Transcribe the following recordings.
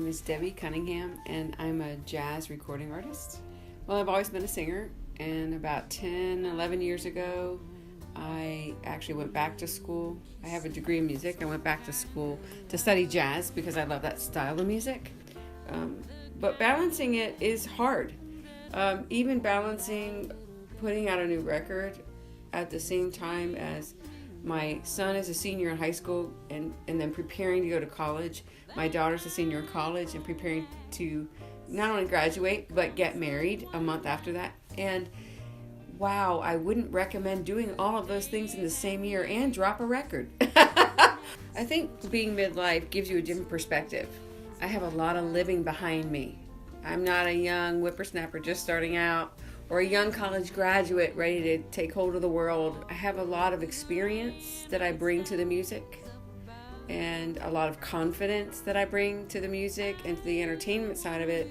is Debbie Cunningham, and I'm a jazz recording artist. Well, I've always been a singer, and about 10, 11 years ago, I actually went back to school. I have a degree in music. I went back to school to study jazz because I love that style of music. But balancing it is hard. Even balancing putting out a new record at the same time as my son is a senior in high school and then preparing to go to college. My daughter's a senior in college and preparing to not only graduate, but get married a month after that. And wow, I wouldn't recommend doing all of those things in the same year and drop a record. I think being midlife gives you a different perspective. I have a lot of living behind me. I'm not a young whippersnapper just starting out or a young college graduate ready to take hold of the world. I have a lot of experience that I bring to the music and a lot of confidence that I bring to the music and to the entertainment side of it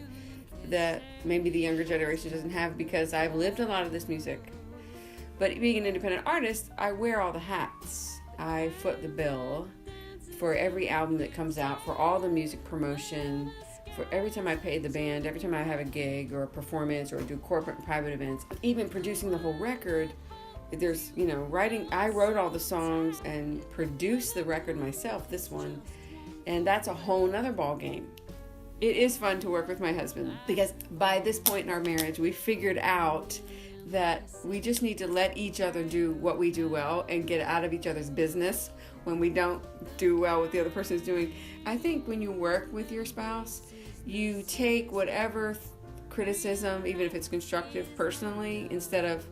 that maybe the younger generation doesn't have because I've lived a lot of this music. But being an independent artist, I wear all the hats. I foot the bill for every album that comes out, for all the music promotion, for every time I pay the band, every time I have a gig or a performance or do corporate and private events, even producing the whole record. There's, writing. I wrote all the songs and produced the record myself, this one, and that's a whole nother ball game. It is fun to work with my husband because by this point in our marriage, we figured out that we just need to let each other do what we do well and get out of each other's business when we don't do well what the other person is doing. I think when you work with your spouse, you take whatever criticism, even if it's constructive, personally instead of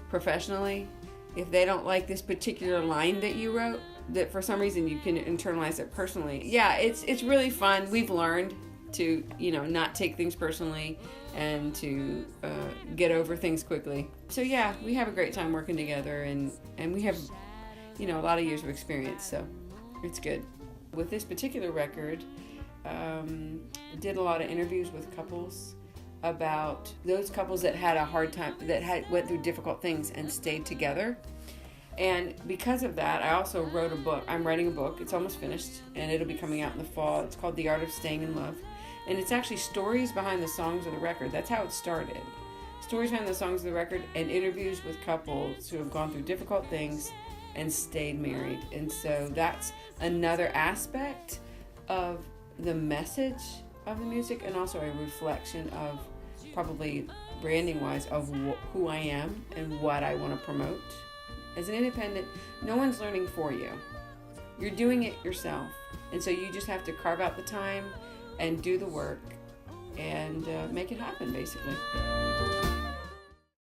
professionally. If they don't like this particular line that you wrote, that for some reason you can internalize it personally. Yeah, it's really fun. We've learned to, not take things personally and to get over things quickly. So yeah, we have a great time working together and we have, a lot of years of experience, so it's good. With this particular record, did a lot of interviews with couples about those couples that had a hard time, that went through difficult things and stayed together. And because of that, I also wrote a book. I'm writing a book. It's almost finished, and it'll be coming out in the fall. It's called The Art of Staying in Love. And it's actually stories behind the songs of the record. That's how it started. Stories behind the songs of the record and interviews with couples who have gone through difficult things and stayed married. And so that's another aspect of the message of the music, and also a reflection of, probably branding wise, of who I am and what I want to promote. As an independent, no one's learning for you. You're doing it yourself, and so you just have to carve out the time and do the work and make it happen, basically.